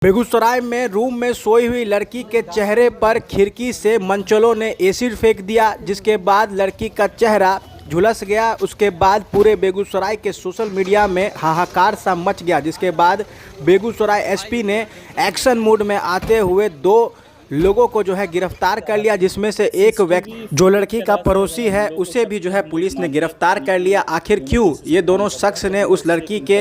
बेगूसराय में रूम में सोई हुई लड़की के चेहरे पर खिड़की से मनचलों ने एसिड फेंक दिया, जिसके बाद लड़की का चेहरा झुलस गया। उसके बाद पूरे बेगूसराय के सोशल मीडिया में हाहाकार सा मच गया, जिसके बाद बेगूसराय एसपी ने एक्शन मोड में आते हुए 2 लोगों को जो है गिरफ्तार कर लिया, जिसमें से एक व्यक्ति जो लड़की का पड़ोसी है उसे भी जो है पुलिस ने गिरफ्तार कर लिया। आखिर क्यों ये दोनों शख्स ने उस लड़की के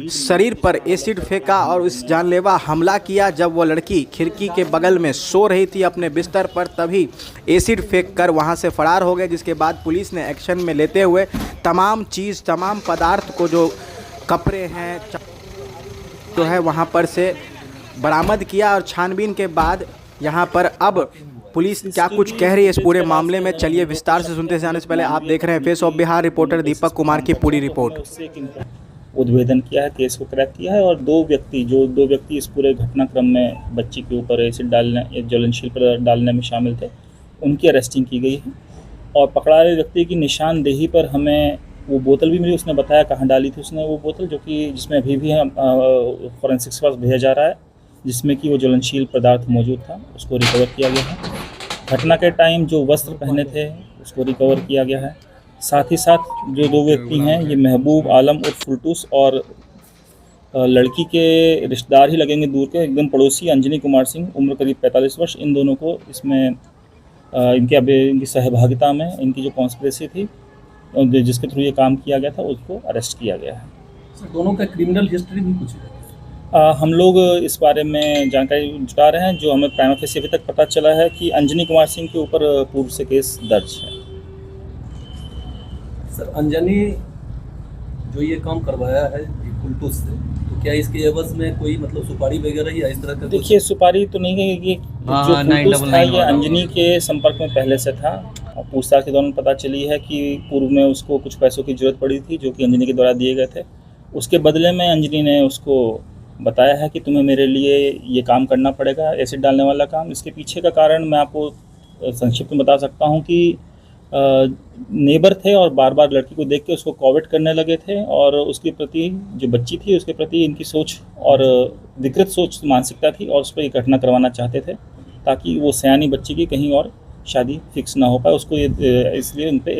शरीर पर एसिड फेंका और उस जानलेवा हमला किया, जब वो लड़की खिड़की के बगल में सो रही थी अपने बिस्तर पर, तभी एसिड फेंक कर वहाँ से फरार हो गए। जिसके बाद पुलिस ने एक्शन में लेते हुए तमाम पदार्थ को जो कपड़े हैं जो है वहाँ पर से बरामद किया और छानबीन के बाद यहाँ पर अब पुलिस क्या कुछ कह रही है इस पूरे मामले में, चलिए विस्तार से सुनते जाने से पहले आप देख रहे हैं face of Bihar, reporter Deepak Kumar की पूरी रिपोर्ट। उद्भेदन किया है, केस को क्रैक किया है और दो व्यक्ति इस पूरे घटनाक्रम में बच्ची के ऊपर एसिड डालने, ज्वलनशील पदार्थ डालने में शामिल थे, उनकी अरेस्टिंग की गई है। और पकड़ा गए व्यक्ति की निशानदेही पर हमें वो बोतल भी मिली, उसने बताया कहाँ डाली थी उसने वो बोतल, जो कि जिसमें अभी भी फॉरेंसिक्स के पास भेजा जा रहा है, जिसमें कि वो ज्वलनशील पदार्थ मौजूद था, उसको रिकवर किया गया है। घटना के टाइम जो वस्त्र पहने थे उसको रिकवर किया गया है। साथ ही साथ जो 2 व्यक्ति हैं, ये महबूब आलम और फुलटूस और लड़की के रिश्तेदार ही लगेंगे दूर के, एकदम पड़ोसी अंजनी कुमार सिंह, उम्र करीब 45 वर्ष। इन दोनों को इसमें इनकी सहभागिता में इनकी जो कॉन्स्पिरेसी थी जिसके थ्रू ये काम किया गया था, उसको अरेस्ट किया गया है। सर, दोनों का क्रिमिनल हिस्ट्री भी कुछ है? हम लोग इस बारे में जानकारी जुटा रहे हैं। जो हमें प्राइमा फेसी अभी तक पता चला है कि अंजनी कुमार सिंह के ऊपर पूर्व से केस दर्ज है। सर, अंजनी जो ये काम करवाया है फुलटूस से, तो क्या इसके एवज में कोई मतलब सुपारी वगैरह या इस तरह का? देखिए, सुपारी तो नहीं है, ये जो फुलटूस था ये अंजनी के संपर्क में पहले से था। पूछताछ के दौरान पता चली है कि पूर्व में उसको कुछ पैसों की जरूरत पड़ी थी, जो कि अंजनी के द्वारा दिए गए थे। उसके बदले में अंजनी ने उसको बताया है कि तुम्हें मेरे लिए ये काम करना पड़ेगा, एसिड डालने वाला काम। इसके पीछे का कारण मैं आपको संक्षिप्त में बता सकता हूँ कि नेबर थे और बार बार लड़की को देख के उसको कॉवेट करने लगे थे, और उसके प्रति जो बच्ची थी उसके प्रति इनकी सोच और विकृत सोच मानसिकता थी, और उस पर ये घटना करवाना चाहते थे ताकि वो सयानी बच्ची की कहीं और शादी फिक्स ना हो पाए। उसको इसलिए उन पर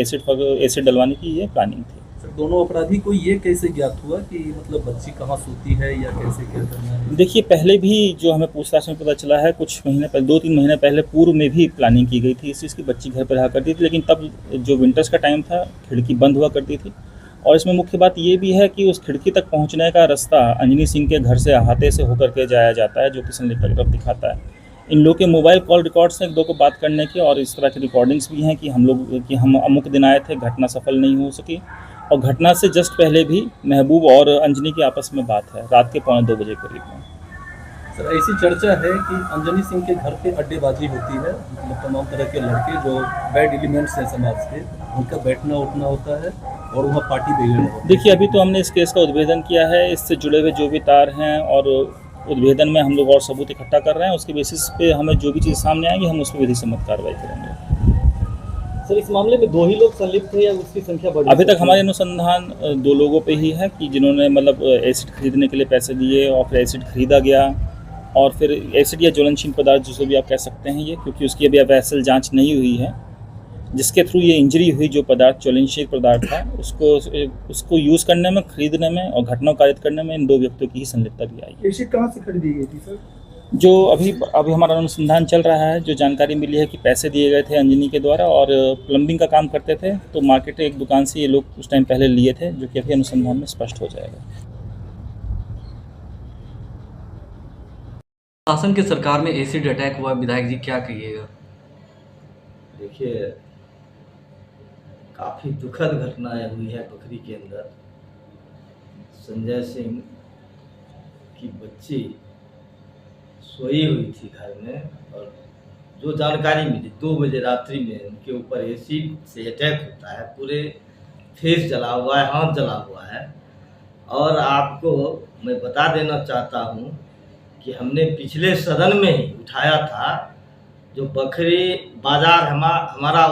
एसिड डलवाने की ये प्लानिंग थी। दोनों अपराधी को ये कैसे ज्ञात हुआ कि मतलब बच्ची कहाँ सोती है या कैसे क्या करना है? देखिए, पहले भी जो हमें पूछताछ में पता चला है, कुछ महीने पहले 2-3 महीने पहले पूर्व में भी प्लानिंग की गई थी इस चीज़ की। बच्ची घर पर रहा करती थी, लेकिन तब जो विंटर्स का टाइम था, खिड़की बंद हुआ करती थी। और इसमें मुख्य बात ये भी है कि उस खिड़की तक पहुँचने का रास्ता अंजनी सिंह के घर से अहाते से होकर के जाया जाता है, जो कि संलिप्तता की तरफ दिखाता है। इन लोग के मोबाइल कॉल रिकॉर्ड्स हैं 1-2 को बात करने के, और इस तरह की रिकॉर्डिंग्स भी हैं कि हम अमुक दिन आए थे, घटना सफल नहीं हो सकी। और घटना से जस्ट पहले भी महबूब और अंजनी की आपस में बात है, रात के 1:45 बजे करीब में। सर, ऐसी चर्चा है कि अंजनी सिंह के घर पे अड्डेबाजी होती है, मतलब तमाम तरह के लड़के जो बैड एलिमेंट्स हैं समाज के, उनका बैठना उठना होता है और वहाँ पार्टी वगैरह। देखिए, अभी तो हमने इस केस का उद्भेदन किया है, इससे जुड़े हुए जो भी तार हैं और उद्भेदन में हम लोग और सबूत इकट्ठा कर रहे हैं। उसके बेसिस पे हमें जो भी चीज़ सामने आएगी हम उस पर विधि सम्मत कार्रवाई करेंगे। सर, इस मामले में 2 ही लोग संलिप्त थे या उसकी संख्या बढ़ी? अभी तक हमारे अनुसंधान 2 लोगों पे ही है कि जिन्होंने मतलब एसिड खरीदने के लिए पैसे दिए और फिर एसिड खरीदा गया, और फिर एसिड या ज्वलनशील पदार्थ जिसे भी आप कह सकते हैं ये, क्योंकि उसकी अभी एफएसएल जांच नहीं हुई है, जिसके थ्रू ये इंजरी हुई, जो पदार्थ ज्वलनशील पदार्थ था उसको यूज़ करने में, खरीदने में और घटना कारित करने में इन 2 व्यक्तियों की ही संलिप्तता भी आई है। एसिड कहाँ से खरीदी गई थी सर? जो अभी हमारा अनुसंधान चल रहा है, जो जानकारी मिली है कि पैसे दिए गए थे अंजनी के द्वारा, और प्लम्बिंग का काम करते थे, तो मार्केट एक दुकान से ये लोग उस टाइम पहले लिए थे, जो कि अभी अनुसंधान में स्पष्ट हो जाएगा। शासन की सरकार में एसिड अटैक हुआ, विधायक जी क्या कहिएगा? देखिए, काफ़ी दुखद घटनाएं हुई है बखरी के अंदर। संजय सिंह की बच्ची सोई हुई थी घर में, और जो जानकारी मिली 2 बजे रात्रि में उनके ऊपर एसिड से अटैक होता है। पूरे फेस जला हुआ है, हाथ जला हुआ है। और आपको मैं बता देना चाहता हूँ कि हमने पिछले सदन में ही उठाया था, जो बखरी बाजार हमारा